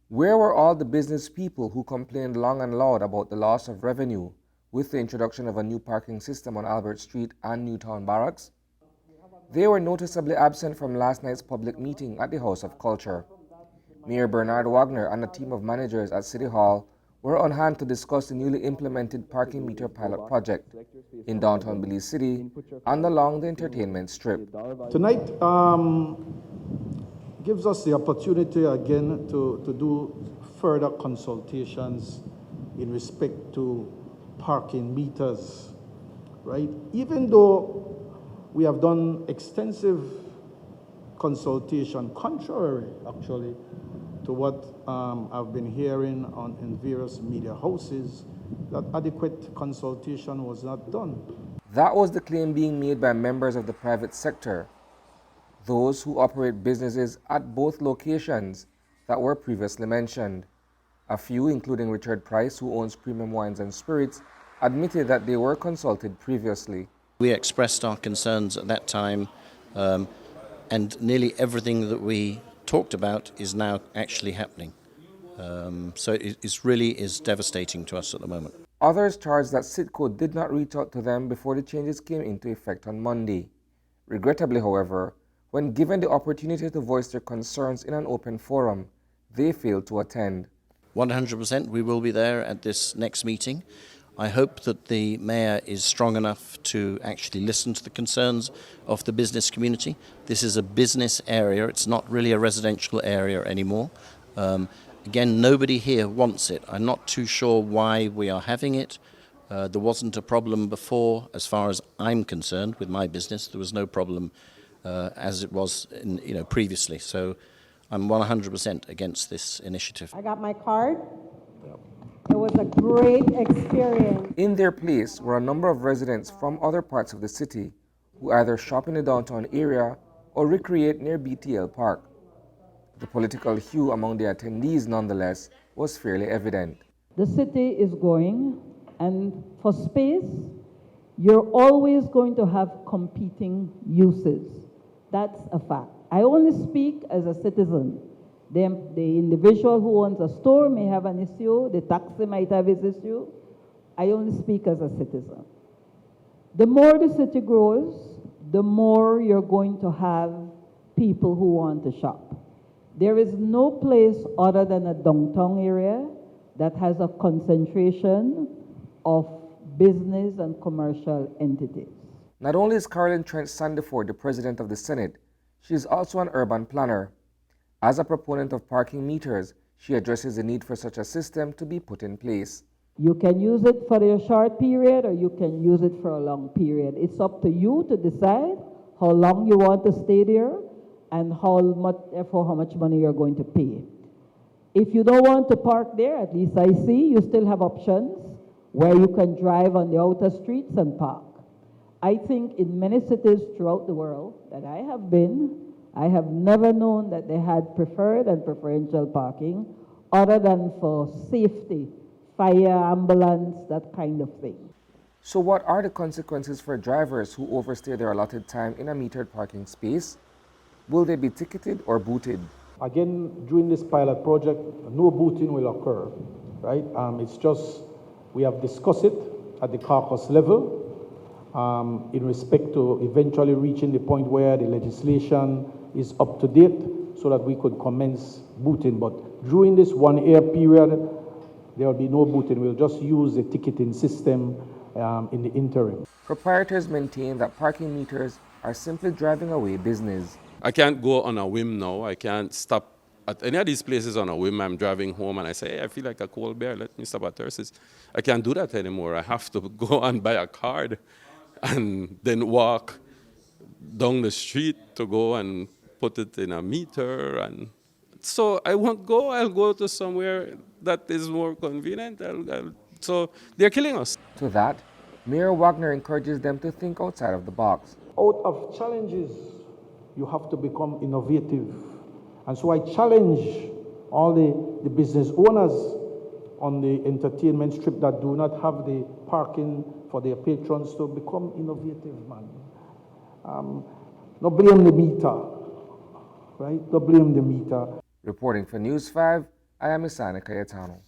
Where were all the business people who complained long and loud about the loss of revenue with the introduction of a new parking system on Albert Street and Newtown Barracks? They were noticeably absent from last night's public meeting at the House of Culture. Mayor Bernard Wagner and a team of managers at City Hall were on hand to discuss the newly implemented parking meter pilot project in downtown Belize City and along the entertainment strip. Tonight gives us the opportunity again to do further consultations in respect to parking meters, right? Even though we have done extensive consultation, contrary actually to what I've been hearing in various media houses, that adequate consultation was not done. That was the claim being made by members of the private sector, those who operate businesses at both locations that were previously mentioned. A few, including Richard Price, who owns Premium Wines and Spirits, admitted that they were consulted previously. We expressed our concerns at that time, and nearly everything that we talked about is now actually happening. So it really is devastating to us at the moment. Others charged that Citco did not reach out to them before the changes came into effect on Monday. Regrettably, however, when given the opportunity to voice their concerns in an open forum, they failed to attend. 100% we will be there at this next meeting. I hope that the Mayor is strong enough to actually listen to the concerns of the business community. This is a business area, it's not really a residential area anymore. Again, nobody here wants it. I'm not too sure why we are having it. There wasn't a problem before, as far as I'm concerned, with my business. There was no problem as it was previously. So I'm 100% against this initiative. I got my card. It was a great experience. In their place were a number of residents from other parts of the city who either shop in the downtown area or recreate near BTL Park. The political hue among the attendees, nonetheless, was fairly evident. The city is growing, and for space, you're always going to have competing uses. That's a fact. I only speak as a citizen. The individual who owns a store may have an issue, the taxi might have his issue. I only speak as a citizen. The more the city grows, the more you're going to have people who want to shop. There is no place other than a downtown area that has a concentration of business and commercial entities. Not only is Carolyn Trent Sandiford the president of the Senate, she is also an urban planner. As a proponent of parking meters, she addresses the need for such a system to be put in place. You can use it for a short period or you can use it for a long period. It's up to you to decide how long you want to stay there and how much money you're going to pay. If you don't want to park there, at least I see, you still have options where you can drive on the outer streets and park. I think in many cities throughout the world that I have been, I have never known that they had preferred and preferential parking other than for safety, fire, ambulance, that kind of thing. So what are the consequences for drivers who overstay their allotted time in a metered parking space? Will they be ticketed or booted? Again, during this pilot project, no booting will occur, right? It's just, we have discussed it at the caucus level in respect to eventually reaching the point where the legislation is up to date so that we could commence booting. But during this 1 year period, there will be no booting. We'll just use the ticketing system in the interim. Proprietors maintain that parking meters are simply driving away business. I can't go on a whim now. I can't stop at any of these places on a whim. I'm driving home and I say, hey, I feel like a cold bear. Let me stop at Thursdays. I can't do that anymore. I have to go and buy a card and then walk down the street to go and put it in a meter. And so I won't go. I'll go to somewhere that is more convenient. So they're killing us. To that, Mayor Wagner encourages them to think outside of the box. Out of challenges, you have to become innovative. And so I challenge all the business owners on the entertainment strip that do not have the parking for their patrons to become innovative, man. Don't blame the meter, right? Don't blame the meter. Reporting for News 5, I am Isani Cayetano.